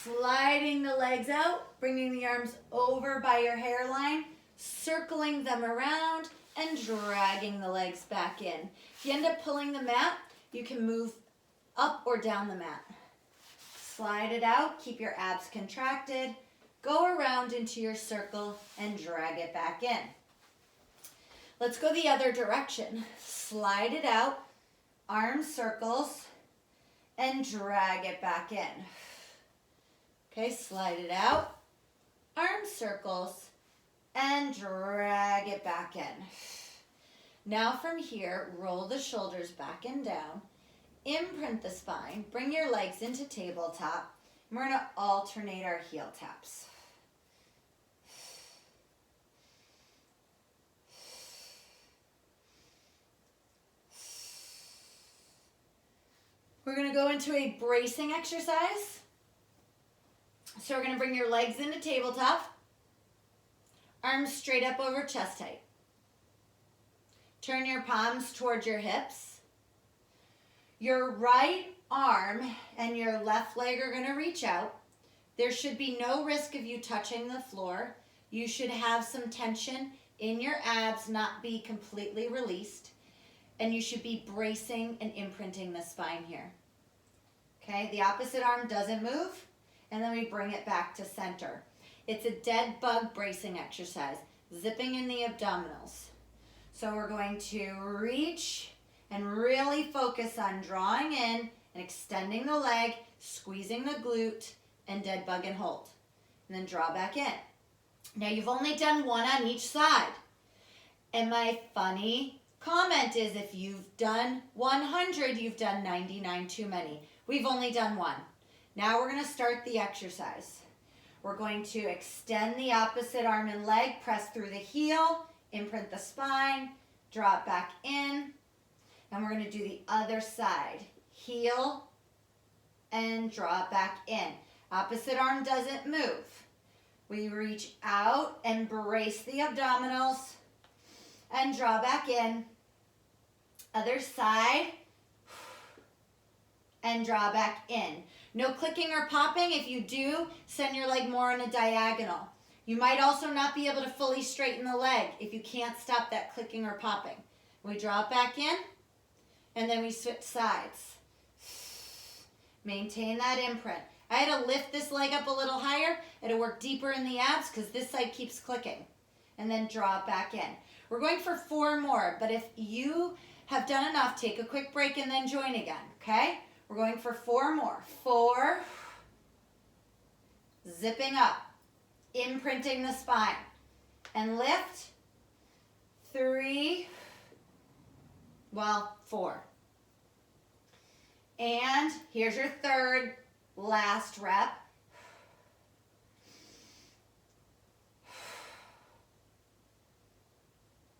Sliding the legs out, bringing the arms over by your hairline, circling them around, and dragging the legs back in. If you end up pulling the mat, you can move up or down the mat. Slide it out, keep your abs contracted, go around into your circle, and drag it back in. Let's go the other direction. Slide it out, arm circles, and drag it back in. Okay, slide it out, arm circles, and drag it back in. Now from here, roll the shoulders back and down, imprint the spine, bring your legs into tabletop, and we're going to alternate our heel taps. We're going to go into a bracing exercise. So we're going to bring your legs into tabletop, arms straight up over chest height. Turn your palms towards your hips. Your right arm and your left leg are going to reach out. There should be no risk of you touching the floor. You should have some tension in your abs, not be completely released. And you should be bracing and imprinting the spine here. Okay, the opposite arm doesn't move. And then we bring it back to center. It's a dead bug bracing exercise, zipping in the abdominals. So we're going to reach and really focus on drawing in and extending the leg, squeezing the glute, and dead bug and hold. And then draw back in. Now you've only done one on each side. And my funny comment is if you've done 100, you've done 99 too many. We've only done one. Now we're going to start the exercise. We're going to extend the opposite arm and leg, press through the heel, imprint the spine, draw it back in, and we're going to do the other side. Heel and draw it back in. Opposite arm doesn't move. We reach out and brace the abdominals and draw back in. Other side and draw back in. No clicking or popping. If you do, send your leg more on a diagonal. You might also not be able to fully straighten the leg if you can't stop that clicking or popping. We draw it back in, and then we switch sides. Maintain that imprint. I had to lift this leg up a little higher. I had to work deeper in the abs because this side keeps clicking. And then draw it back in. We're going for 4 more, but if you have done enough, take a quick break and then join again, okay? We're going for 4 more. 4, zipping up, imprinting the spine, and lift. 3, 4. And here's your third, last rep.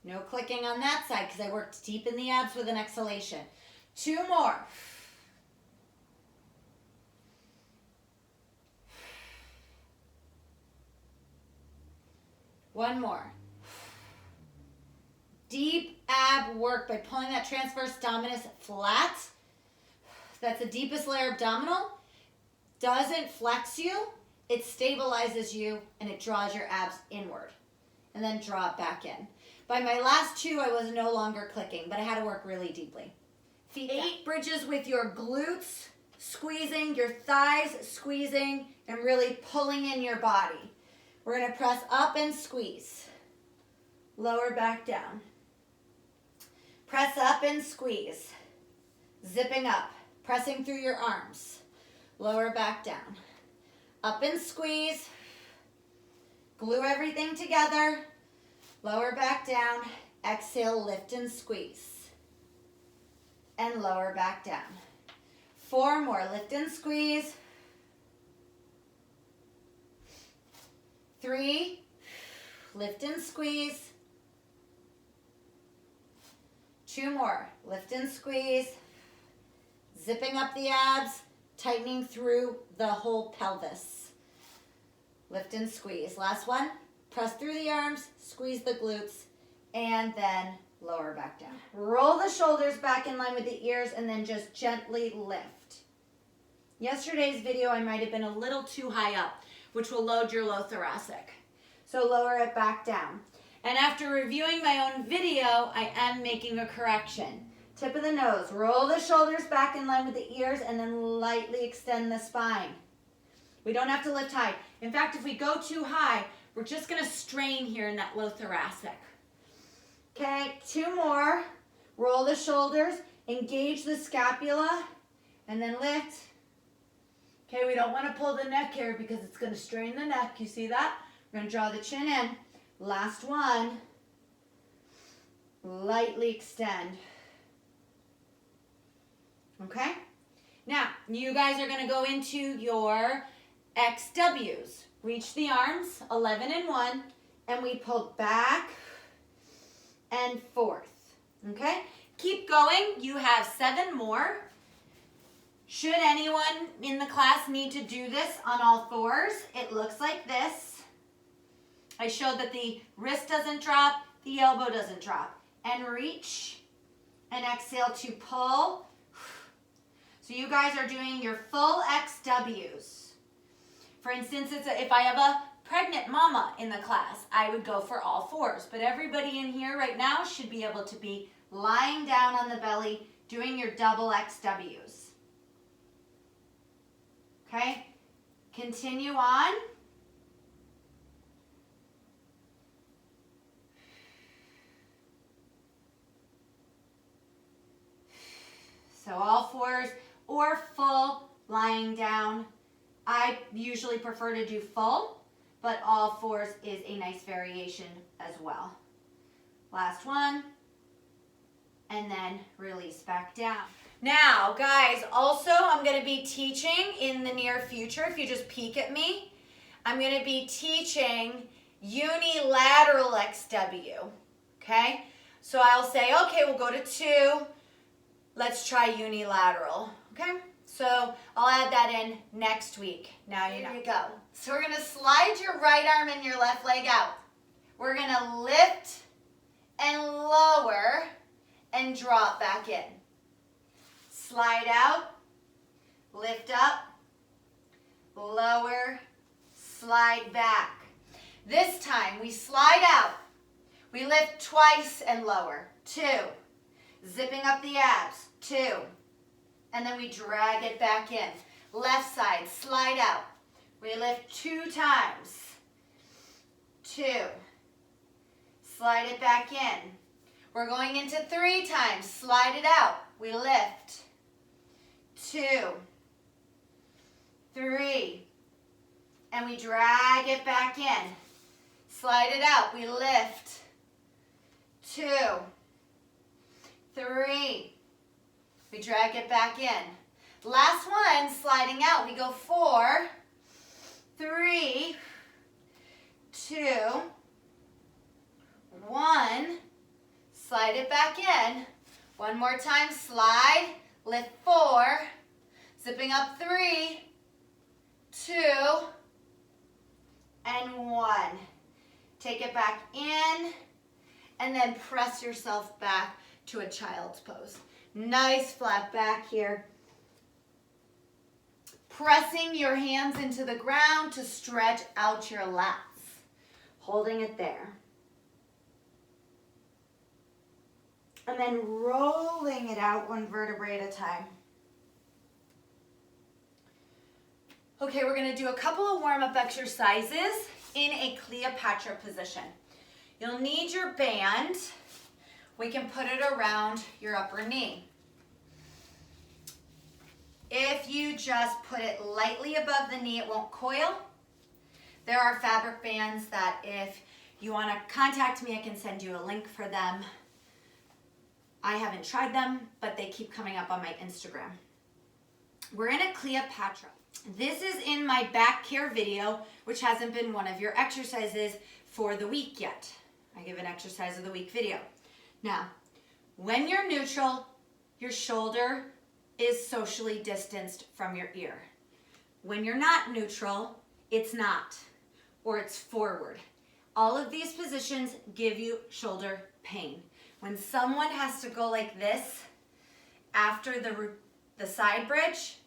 No clicking on that side because I worked deep in the abs with an exhalation. 2 more. 1 more. Deep ab work by pulling that transverse abdominis flat. That's the deepest layer abdominal. Doesn't flex you. It stabilizes you and it draws your abs inward. And then draw it back in. By my last 2, I was no longer clicking, but I had to work really deeply. Feet 8 bridges with your glutes, squeezing, your thighs squeezing, and really pulling in your body. We're going to press up and squeeze. Lower back down. Press up and squeeze. Zipping up. Pressing through your arms. Lower back down. Up and squeeze. Glue everything together. Lower back down. Exhale, lift and squeeze. And lower back down. 4 more. Lift and squeeze. 3, lift and squeeze. 2 more, lift and squeeze. Zipping up the abs, tightening through the whole pelvis. Lift and squeeze. Last one, press through the arms, squeeze the glutes, and then lower back down. Roll the shoulders back in line with the ears and then just gently lift. Yesterday's video, I might have been a little too high up, which will load your low thoracic. So lower it back down. And after reviewing my own video, I am making a correction. Tip of the nose, roll the shoulders back in line with the ears and then lightly extend the spine. We don't have to lift high. In fact, if we go too high, we're just gonna strain here in that low thoracic. Okay, 2 more. Roll the shoulders, engage the scapula, and then lift. Okay, we don't wanna pull the neck here because it's gonna strain the neck. You see that? We're gonna draw the chin in. Last one. Lightly extend. Okay? Now, you guys are gonna go into your XWs. Reach the arms, 11 and 1, and we pull back and forth. Okay? Keep going. You have 7 more. Should anyone in the class need to do this on all 4s, it looks like this. I showed that the wrist doesn't drop, the elbow doesn't drop. And reach and exhale to pull. So you guys are doing your full XWs. For instance, if I have a pregnant mama in the class, I would go for all 4s. But everybody in here right now should be able to be lying down on the belly, doing your double XWs. Okay? Continue on. So all 4s or full lying down. I usually prefer to do full, but all 4s is a nice variation as well. Last one, and then release back down. Now, guys, also I'm going to be teaching in the near future, if you just peek at me, I'm going to be teaching unilateral XW, okay? So I'll say, okay, we'll go to 2. Let's try unilateral, okay? So I'll add that in next week. Now you know. Here you go. So we're gonna slide your right arm and your left leg out. We're gonna lift and lower and drop back in. Slide out, lift up, lower, slide back. This time we slide out. We lift twice and lower. 2. Zipping up the abs. 2. And then we drag it back in. Left side, slide out. We lift 2 times. 2. Slide it back in. We're going into 3 times. Slide it out. We lift. 2. 3. And we drag it back in. Slide it out. We lift. 2. 3. We drag it back in. Last one, sliding out. We go 4, 3, 2, 1. Slide it back in. One more time, slide, lift 4, zipping up 3, 2, and 1. Take it back in, and then press yourself back to a child's pose. Nice flat back here. Pressing your hands into the ground to stretch out your lats. Holding it there. And then rolling it out 1 vertebrae at a time. Okay, we're going to do a couple of warm-up exercises in a Cleopatra position. You'll need your band. We can put it around your upper knee. If you just put it lightly above the knee, it won't coil. There are fabric bands that if you want to contact me, I can send you a link for them. I haven't tried them, but they keep coming up on my Instagram. We're in a Cleopatra. This is in my back care video, which hasn't been one of your exercises for the week yet. I give an exercise of the week video. Now, when you're neutral, your shoulder is socially distanced from your ear. When you're not neutral, it's not, or it's forward. All of these positions give you shoulder pain. When someone has to go like this after the side bridge,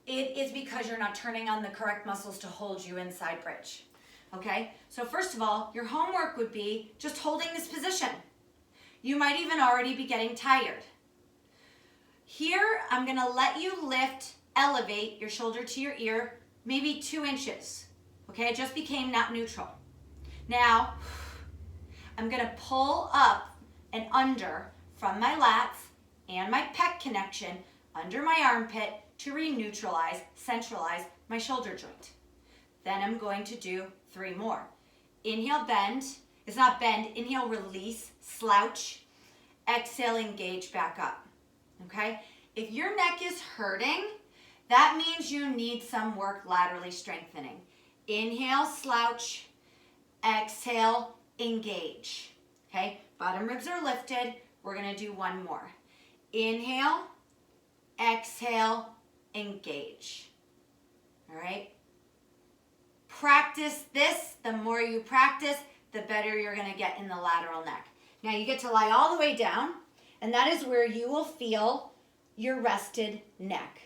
it is because you're not turning on the correct muscles to hold you in side bridge. Okay, so first of all, your homework would be just holding this position. You might even already be getting tired. Here, I'm gonna let you lift, elevate your shoulder to your ear, maybe 2 inches. Okay, it just became not neutral. Now, I'm gonna pull up and under from my lats and my pec connection under my armpit to re-neutralize, centralize my shoulder joint. Then I'm going to do 3 more. Inhale, bend. It's not bend. Inhale, release, slouch. Exhale, engage back up. Okay? If your neck is hurting, that means you need some work laterally strengthening. Inhale, slouch. Exhale, engage. Okay? Bottom ribs are lifted. We're going to do 1 more. Inhale, exhale, engage. All right? Practice this. The more you practice, the better you're going to get in the lateral neck. Now you get to lie all the way down, and that is where you will feel your rested neck.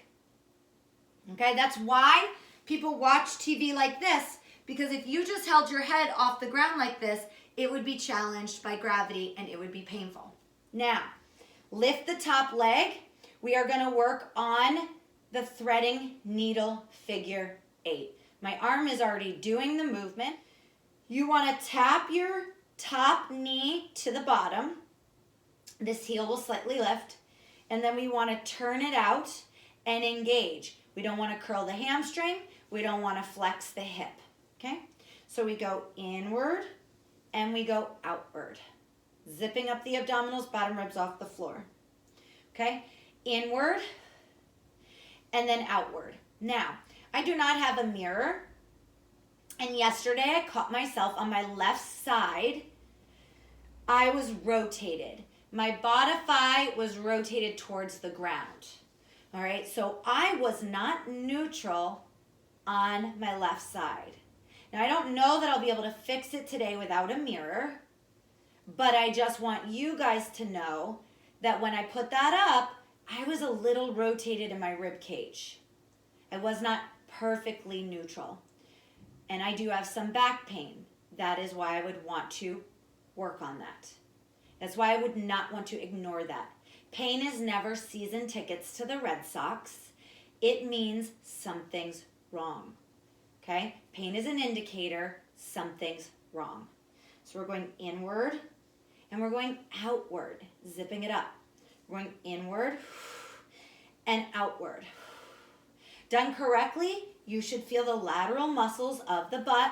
Okay? That's why people watch TV like this, because if you just held your head off the ground like this, it would be challenged by gravity and it would be painful. Now, lift the top leg. We are going to work on the threading needle figure 8. My arm is already doing the movement. You want to tap your top knee to the bottom. This heel will slightly lift. And then we want to turn it out and engage. We don't want to curl the hamstring. We don't want to flex the hip. Okay? So we go inward and we go outward. Zipping up the abdominals, bottom ribs off the floor. Okay? Inward and then outward. Now, I do not have a mirror. And yesterday I caught myself on my left side. I was rotated. My Bodiphy was rotated towards the ground. All right, so I was not neutral on my left side. Now, I don't know that I'll be able to fix it today without a mirror, but I just want you guys to know that when I put that up, I was a little rotated in my rib cage. I was not perfectly neutral. And I do have some back pain. That is why I would want to work on that. That's why I would not want to ignore that. Pain is never season tickets to the Red Sox. It means something's wrong. Okay? Pain is an indicator something's wrong. So we're going inward and we're going outward, zipping it up. We're going inward and outward. Done correctly, you should feel the lateral muscles of the butt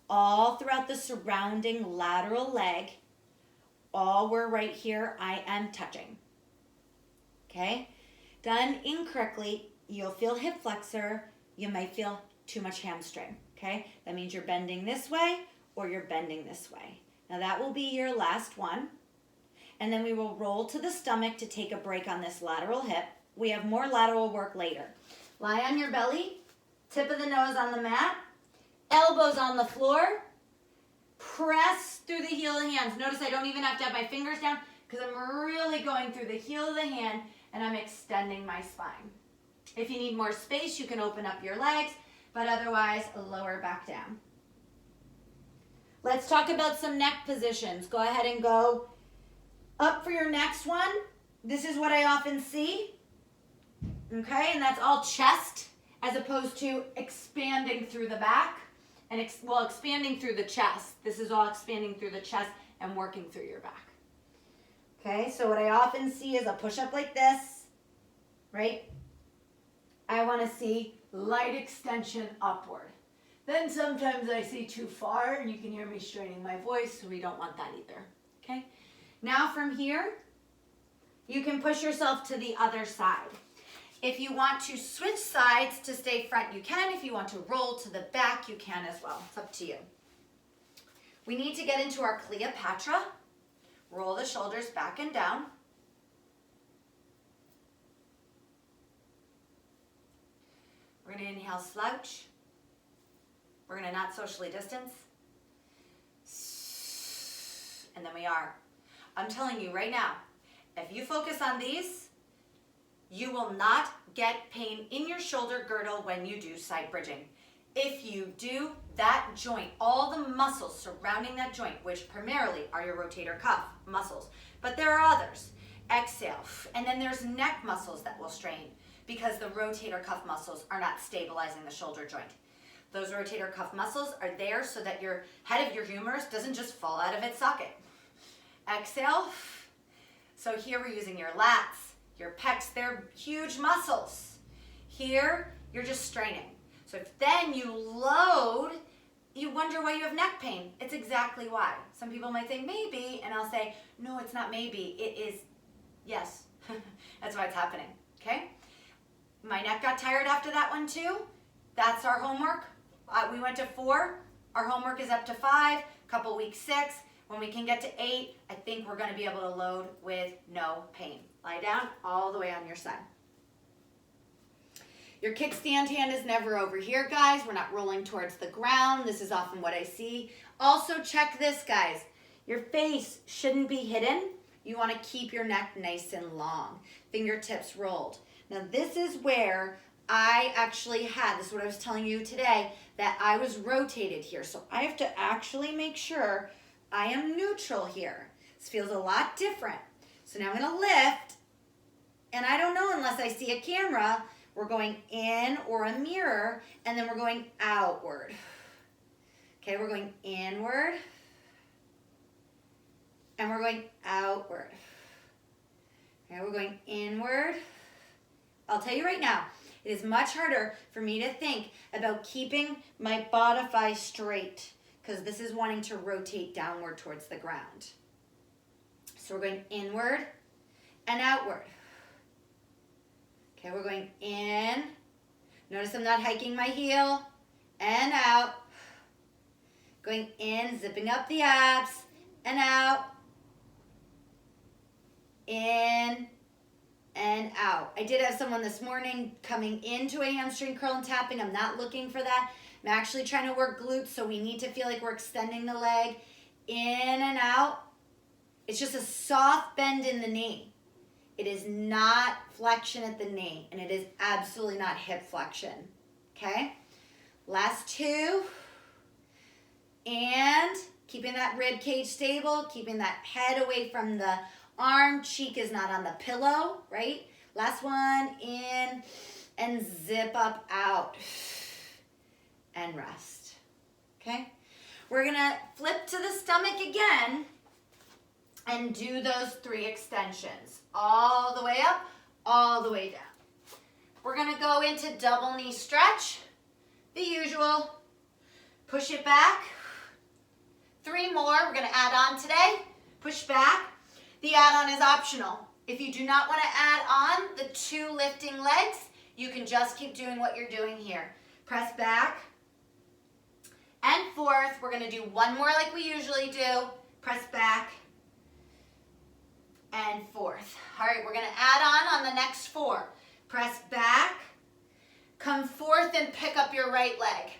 all throughout the surrounding lateral leg. All where right here I am touching. Okay? Done incorrectly, you'll feel hip flexor. You might feel too much hamstring. Okay? That means you're bending this way or you're bending this way. Now that will be your last one. And then we will roll to the stomach to take a break on this lateral hip. We have more lateral work later. Lie on your belly, tip of the nose on the mat, elbows on the floor, press through the heel of the hands. Notice I don't even have to have my fingers down because I'm really going through the heel of the hand and I'm extending my spine. If you need more space, you can open up your legs, but otherwise lower back down. Let's talk about some neck positions. Go ahead and go up for your next one. This is what I often see. Okay, and that's all chest as opposed to expanding through the back and expanding through the chest. This is all expanding through the chest and working through your back. Okay, so what I often see is a push-up like this, right? I want to see light extension upward. Then sometimes I see too far and you can hear me straining my voice, so we don't want that either. Okay, now from here, you can push yourself to the other side. If you want to switch sides to stay front, you can. If you want to roll to the back, you can as well. It's up to you. We need to get into our Cleopatra. Roll the shoulders back and down. We're going to inhale, slouch. We're going to not socially distance. And then we are. I'm telling you right now, if you focus on these, you will not get pain in your shoulder girdle when you do side bridging. If you do, that joint, all the muscles surrounding that joint, which primarily are your rotator cuff muscles, but there are others. Exhale, and then there's neck muscles that will strain because the rotator cuff muscles are not stabilizing the shoulder joint. Those rotator cuff muscles are there so that your head of your humerus doesn't just fall out of its socket. Exhale. So here we're using your lats, your pecs, they're huge muscles. Here, you're just straining. So if then you load, you wonder why you have neck pain. It's exactly why. Some people might say maybe, and I'll say, no, it's not maybe, it is yes. That's why it's happening, okay? My neck got tired after that one too. That's our homework. We went to 4. Our homework is up to 5, couple weeks 6. When we can get to 8, I think we're gonna be able to load with no pain. Lie down all the way on your side. Your kickstand hand is never over here, guys. We're not rolling towards the ground. This is often what I see. Also check this, guys. Your face shouldn't be hidden. You wanna keep your neck nice and long. Fingertips rolled. Now this is where I actually had, this is what I was telling you today, that I was rotated here. So I have to actually make sure I am neutral here. This feels a lot different. So now I'm gonna lift, and I don't know unless I see a camera, we're going in or a mirror, and then we're going outward. Okay, we're going inward, and we're going outward. Okay, we're going inward. I'll tell you right now, it is much harder for me to think about keeping my Bodiphy straight because this is wanting to rotate downward towards the ground. So we're going inward and outward. Okay, we're going in. Notice I'm not hiking my heel. And out. Going in, zipping up the abs. And out. In and out. I did have someone this morning coming into a hamstring curl and tapping. I'm not looking for that. I'm actually trying to work glutes, so we need to feel like we're extending the leg. In and out. It's just a soft bend in the knee. It is not flexion at the knee, and it is absolutely not hip flexion. Okay? Last 2. And keeping that rib cage stable, keeping that head away from the arm, cheek is not on the pillow, right? Last one, in and zip up out and rest, okay? We're gonna flip to the stomach again and do those 3 extensions. All the way up, all the way down. We're gonna go into double knee stretch, the usual. Push it back. 3 more, we're gonna add on today. Push back. The add-on is optional. If you do not want to add on the 2 lifting legs, you can just keep doing what you're doing here. Press back and forth. We're going to do 1 more like we usually do. Press back and forth. All right, we're going to add on the next 4. Press back, come forth and pick up your right leg.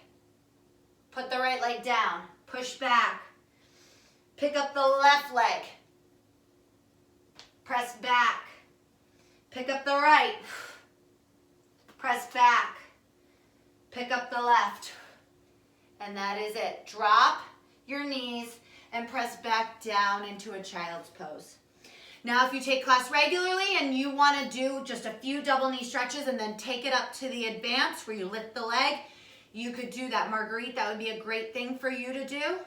Put the right leg down. Push back. Pick up the left leg. Press back. Pick up the right. Press back. Pick up the left. And that is it. Drop your knees and press back down into a child's pose. Now, if you take class regularly and you want to do just a few double knee stretches and then take it up to the advance where you lift the leg, you could do that. Marguerite, that would be a great thing for you to do.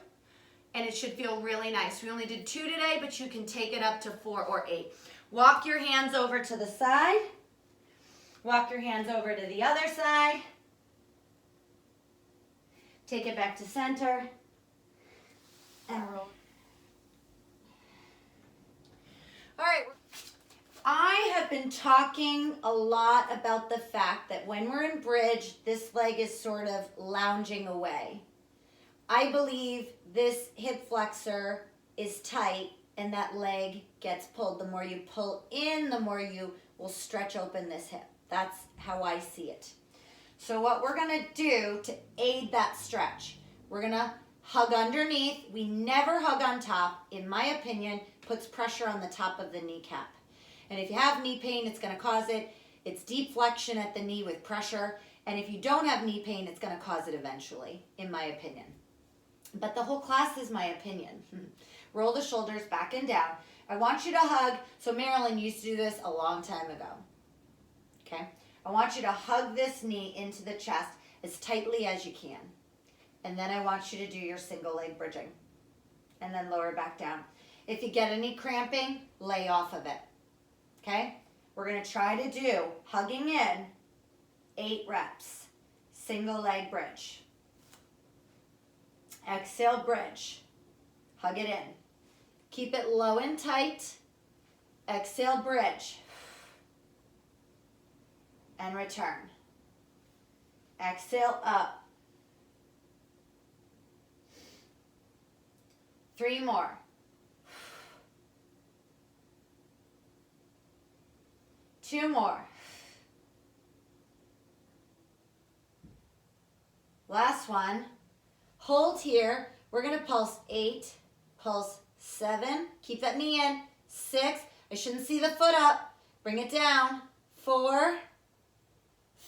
And it should feel really nice. We only did 2 today, but you can take it up to 4 or 8. Walk your hands over to the side. Walk your hands over to the other side. Take it back to center. And roll. All right. I have been talking a lot about the fact that when we're in bridge, this leg is sort of lounging away. I believe this hip flexor is tight and that leg gets pulled. The more you pull in, the more you will stretch open this hip. That's how I see it. So what we're gonna do to aid that stretch, we're gonna hug underneath. We never hug on top, in my opinion, puts pressure on the top of the kneecap. And if you have knee pain, it's gonna cause it. It's deep flexion at the knee with pressure. And if you don't have knee pain, it's going to cause it eventually, in my opinion. But the whole class is my opinion. Roll the shoulders back and down. I want you to hug. So Marilyn used to do this a long time ago. Okay? I want you to hug this knee into the chest as tightly as you can. And then I want you to do your single leg bridging. And then lower back down. If you get any cramping, lay off of it. Okay? We're going to try to do, hugging in, 8 reps. Single leg bridge. Exhale, bridge. Hug it in. Keep it low and tight. Exhale, bridge. And return. Exhale, up. 3 more. Two more. Last one. Hold here. We're going to pulse 8, pulse 7. Keep that knee in. 6. I shouldn't see the foot up. Bring it down. 4,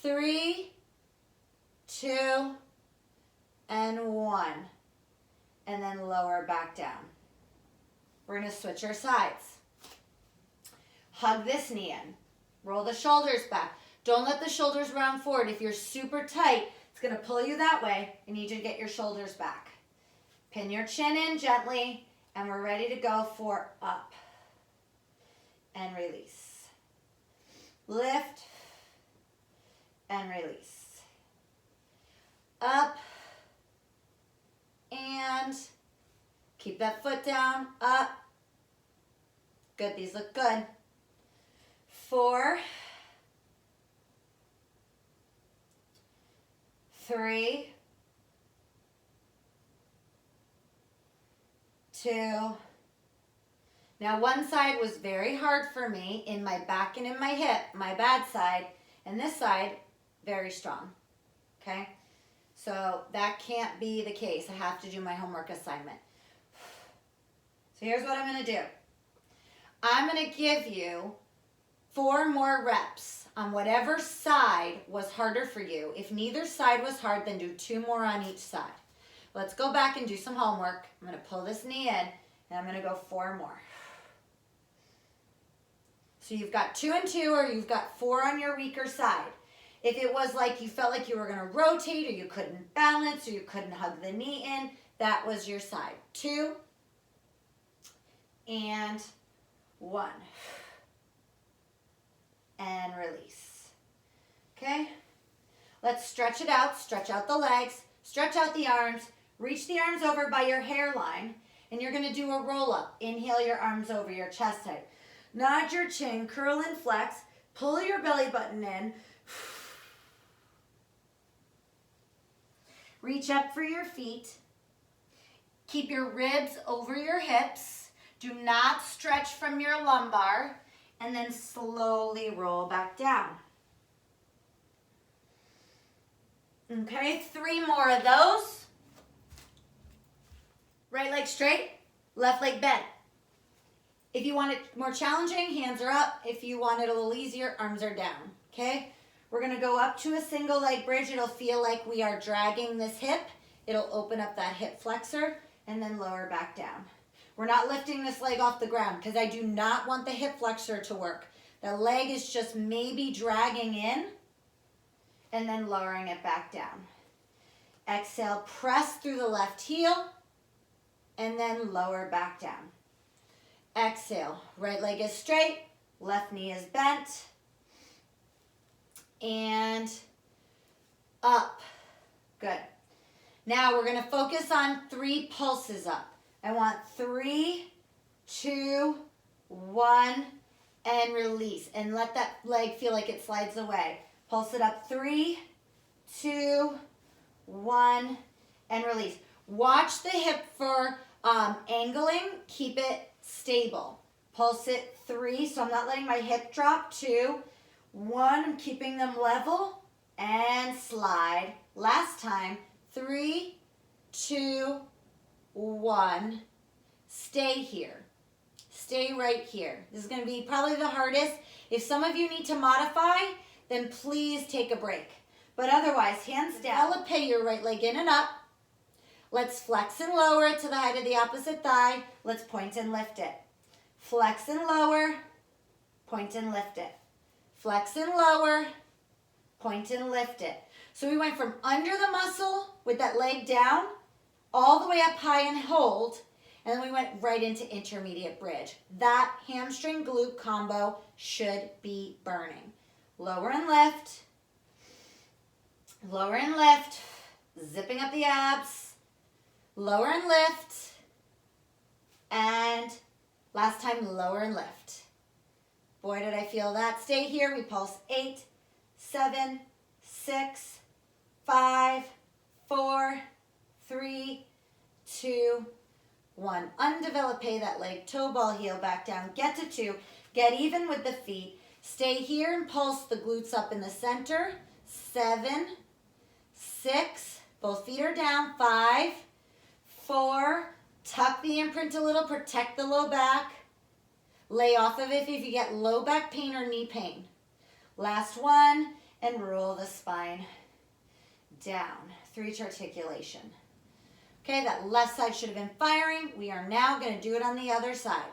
3, 2, and 1. And then lower back down. We're going to switch our sides. Hug this knee in. Roll the shoulders back. Don't let the shoulders round forward. If you're super tight, it's going to pull you that way. I need you to get your shoulders back. Pin your chin in gently, and we're ready to go for up and release. Lift and release. Up and keep that foot down. Up. Good. These look good. 4, 3, 2. Now one side was very hard for me in my back and in my hip, my bad side, and this side, very strong. Okay? So that can't be the case. I have to do my homework assignment. So here's what I'm going to do. I'm going to give you 4 more reps on whatever side was harder for you. If neither side was hard, then do 2 more on each side. Let's go back and do some homework. I'm going to pull this knee in, and I'm going to go 4 more. So you've got 2 and 2, or you've got 4 on your weaker side. If it was like you felt like you were going to rotate, or you couldn't balance, or you couldn't hug the knee in, that was your side. 2 and 1. And release. Okay? Let's stretch it out. Stretch out the legs. Stretch out the arms. Reach the arms over by your hairline. And you're going to do a roll up. Inhale your arms over your chest height. Nod your chin. Curl and flex. Pull your belly button in. Reach up for your feet. Keep your ribs over your hips. Do not stretch from your lumbar. And then slowly roll back down. Okay, 3 more of those. Right leg straight, left leg bent. If you want it more challenging, hands are up. If you want it a little easier, arms are down. Okay, we're going to go up to a single leg bridge. It'll feel like we are dragging this hip. It'll open up that hip flexor and then lower back down. We're not lifting this leg off the ground because I do not want the hip flexor to work. The leg is just maybe dragging in and then lowering it back down. Exhale, press through the left heel and then lower back down. Exhale, right leg is straight, left knee is bent, and up. Good. Now we're going to focus on 3 pulses up. I want 3, 2, 1, and release. And let that leg feel like it slides away. Pulse it up. 3, 2, 1, and release. Watch the hip for angling. Keep it stable. Pulse it. 3, so I'm not letting my hip drop. 2, 1, I'm keeping them level. And slide. Last time. 3, 2, 1. Stay here. Stay right here. This is going to be probably the hardest. If some of you need to modify, then please take a break. But otherwise, hands down. Develop your right leg in and up. Let's flex and lower it to the height of the opposite thigh. Let's point and lift it. Flex and lower, point and lift it. Flex and lower, point and lift it. So we went from under the muscle with that leg down, all the way up high and hold, and then we went right into intermediate bridge. That hamstring glute combo should be burning. Lower and lift, zipping up the abs, lower and lift, and last time, lower and lift. Boy, did I feel that. Stay here. We pulse 8, 7, 6, 5, 4, 3, 2, 1. Undevelop that leg, toe ball, heel back down. Get to 2. Get even with the feet. Stay here and pulse the glutes up in the center. 7, 6, both feet are down. 5, 4, tuck the imprint a little, protect the low back. Lay off of it if you get low back pain or knee pain. Last one, and roll the spine down through each articulation. Okay, that left side should have been firing. We are now going to do it on the other side.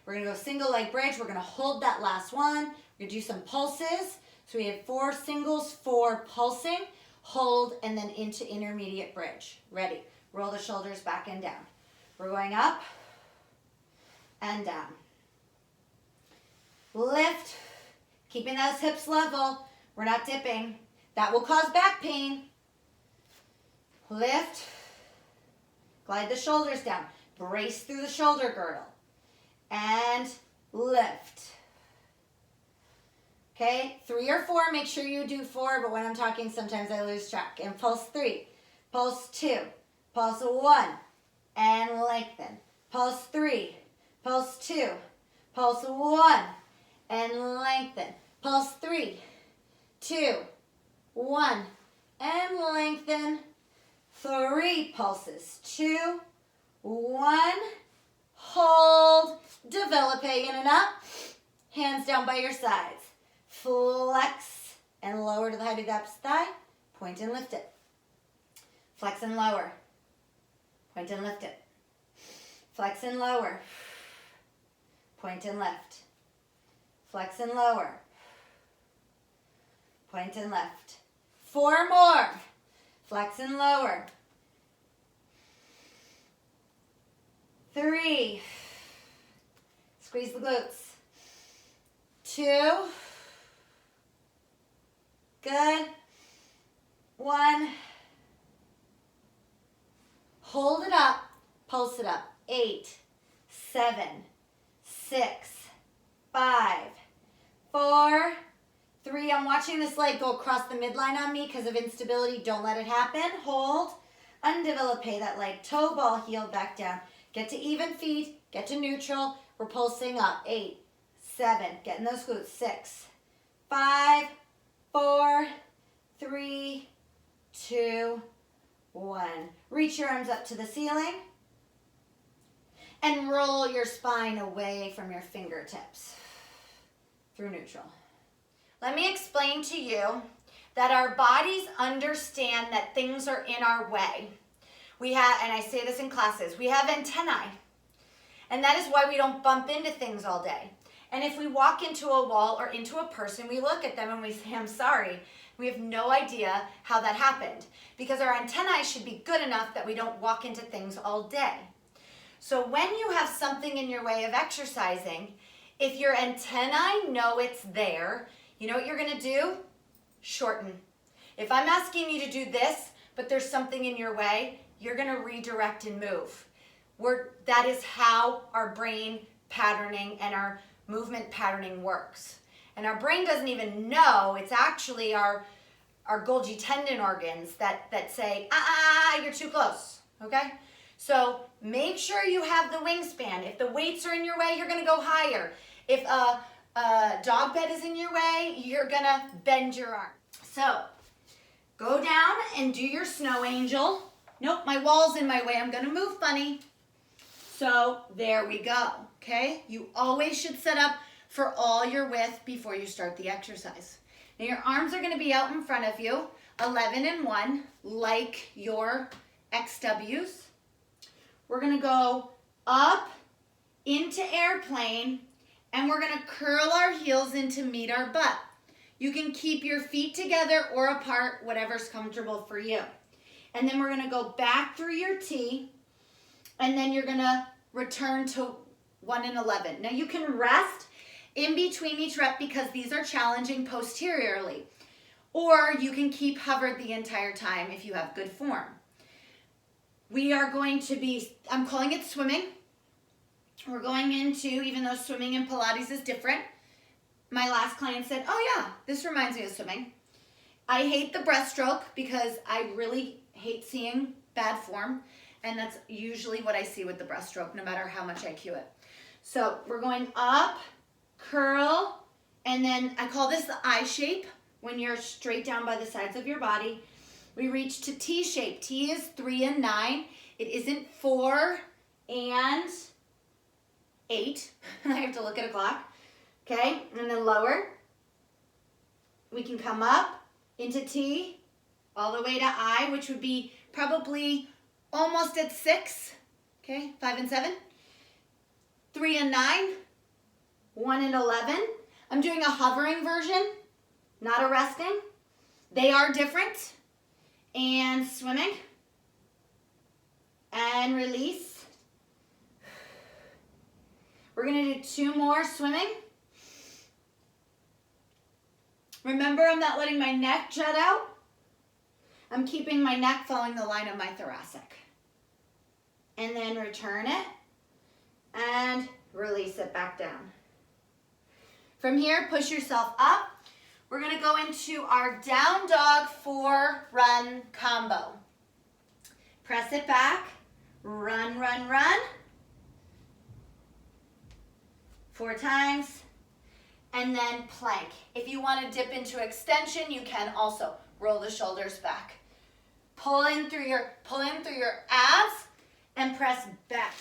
We're going to go single leg bridge. We're going to hold that last one. We're going to do some pulses. So we have 4 singles, 4 pulsing, hold, and then into intermediate bridge. Ready? Roll the shoulders back and down. We're going up and down. Lift, keeping those hips level. We're not dipping. That will cause back pain. Lift, glide the shoulders down. Brace through the shoulder girdle. And lift. Okay, 3 or 4, make sure you do 4, but when I'm talking, sometimes I lose track. And pulse 3, pulse 2, pulse 1, and lengthen. Pulse 3, pulse 2, pulse 1, and lengthen. Pulse 3, 2, 1, and lengthen. 3 pulses, 2, 1, hold, develop in and up, hands down by your sides. Flex and lower to the height of the opposite thigh, point and lift it. Flex and lower, point and lift it. Flex and lower, point and lift. Flex and lower, point and lift. 4 more. Flex and lower. 3. Squeeze the glutes. 2. Good. 1. Hold it up. Pulse it up. 8, 7, 6, 5, 4, 3. I'm watching this leg go across the midline on me because of instability. Don't let it happen. Hold. Undevelop that leg. Toe ball, heel back down. Get to even feet. Get to neutral. We're pulsing up. 8, 7. Getting those glutes. 6, 5, 4, 3, 2, 1. Reach your arms up to the ceiling. And roll your spine away from your fingertips through neutral. Let me explain to you that our bodies understand that things are in our way. We have, and I say this in classes, we have antennae. And that is why we don't bump into things all day. And if we walk into a wall or into a person, we look at them and we say, I'm sorry. We have no idea how that happened. Because our antennae should be good enough that we don't walk into things all day. So when you have something in your way of exercising, if your antennae know it's there, you know what you're going to do? Shorten. If I'm asking you to do this, but there's something in your way, you're going to redirect and move. That is how our brain patterning and our movement patterning works. And our brain doesn't even know. It's actually our Golgi tendon organs that say, you're too close, okay? So make sure you have the wingspan. If the weights are in your way, you're going to go higher. If a dog bed is in your way, you're going to bend your arm. So go down and do your snow angel. Nope, my wall's in my way. I'm going to move funny. So there we go, okay? You always should set up for all your width before you start the exercise. Now your arms are gonna be out in front of you, 11 and 1, like your XWs. We're gonna go up into airplane, and we're gonna curl our heels in to meet our butt. You can keep your feet together or apart, whatever's comfortable for you. And then we're gonna go back through your T, and then you're gonna return to 1 and 11. Now you can rest in between each rep because these are challenging posteriorly. Or you can keep hovered the entire time if you have good form. We are going to be, I'm calling it swimming. We're going into, even though swimming in Pilates is different, my last client said, oh yeah, this reminds me of swimming. I hate the breaststroke because I really hate seeing bad form. And that's usually what I see with the breaststroke, no matter how much I cue it. So we're going up, curl, and then I call this the I shape when you're straight down by the sides of your body. We reach to T shape. T is 3 and 9. It isn't 4 and 8. I have to look at a clock. Okay, and then lower. We can come up into T, all the way to I, which would be probably almost at 6. Okay, 5 and 7. 3 and 9. 1 and 11. I'm doing a hovering version, not a resting. They are different. And swimming. And release. We're going to do 2 more swimming. Remember, I'm not letting my neck jut out. I'm keeping my neck following the line of my thoracic. And then return it. And release it back down. From here, push yourself up. We're gonna go into our down dog 4 run combo. Press it back, run, run, run. 4 times, and then plank. If you wanna dip into extension, you can also roll the shoulders back. Pull in through your abs and press back.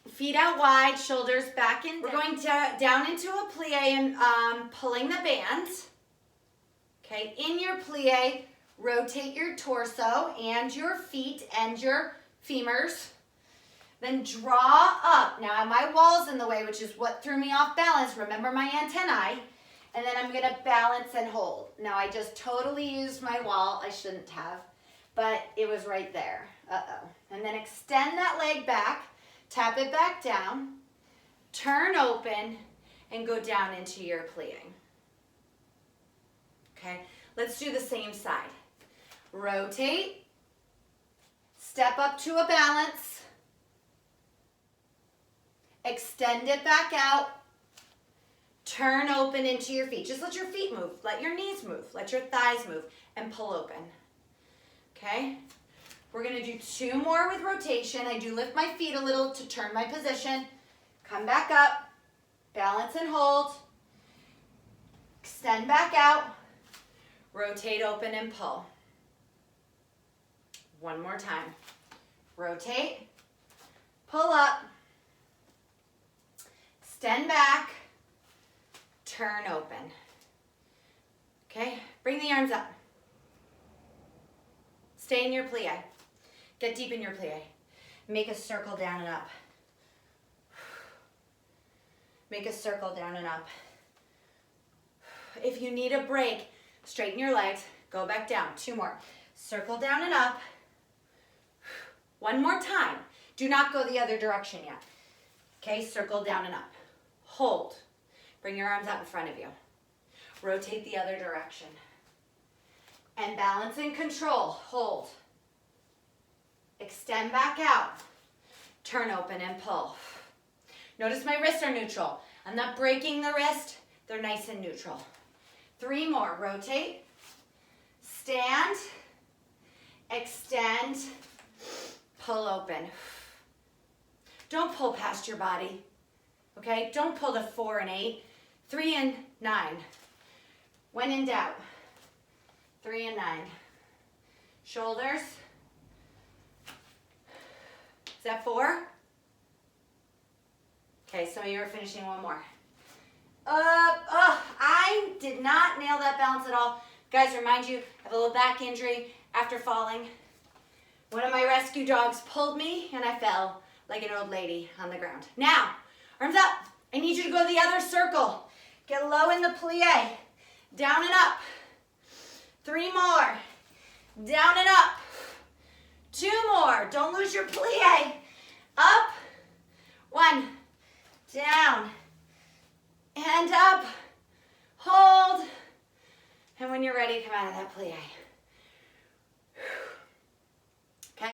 Feet out wide, shoulders back in. We're going down into a plie and pulling the bands. Okay, in your plie, rotate your torso and your feet and your femurs. Then draw up. Now my wall's in the way, which is what threw me off balance. Remember my antennae. And then I'm gonna balance and hold. Now I just totally used my wall. I shouldn't have, but it was right there. Uh-oh. And then extend that leg back. Tap it back down, turn open, and go down into your plie. Okay, let's do the same side. Rotate, step up to a balance, extend it back out, turn open into your feet. Just let your feet move, let your knees move, let your thighs move, and pull open. Okay? We're gonna do 2 more with rotation. I do lift my feet a little to turn my position. Come back up, balance and hold. Extend back out, rotate, open, and pull. 1 more time. Rotate, pull up, extend back, turn open. Okay, bring the arms up. Stay in your plie. Get deep in your plie. Make a circle down and up. Make a circle down and up. If you need a break, straighten your legs, go back down. 2 more. Circle down and up. 1 more time. Do not go the other direction yet. Okay, circle down and up. Hold. Bring your arms out in front of you. Rotate the other direction. And balance and control. Hold. Extend back out. Turn open and pull. Notice my wrists are neutral. I'm not breaking the wrist. They're nice and neutral. 3 more. Rotate. Stand. Extend. Pull open. Don't pull past your body. Okay? Don't pull to 4 and 8. 3 and 9. When in doubt. 3 and 9. Shoulders. Is that 4? Okay, some of you are finishing one more. I did not nail that balance at all. Guys, remind you, I have a little back injury after falling. One of my rescue dogs pulled me and I fell like an old lady on the ground. Now, arms up. I need you to go to the other circle. Get low in the plie. Down and up. 3 more. Down and up. 2 more. Don't lose your plie. Up. 1. Down. And up. Hold. And when you're ready, come out of that plie.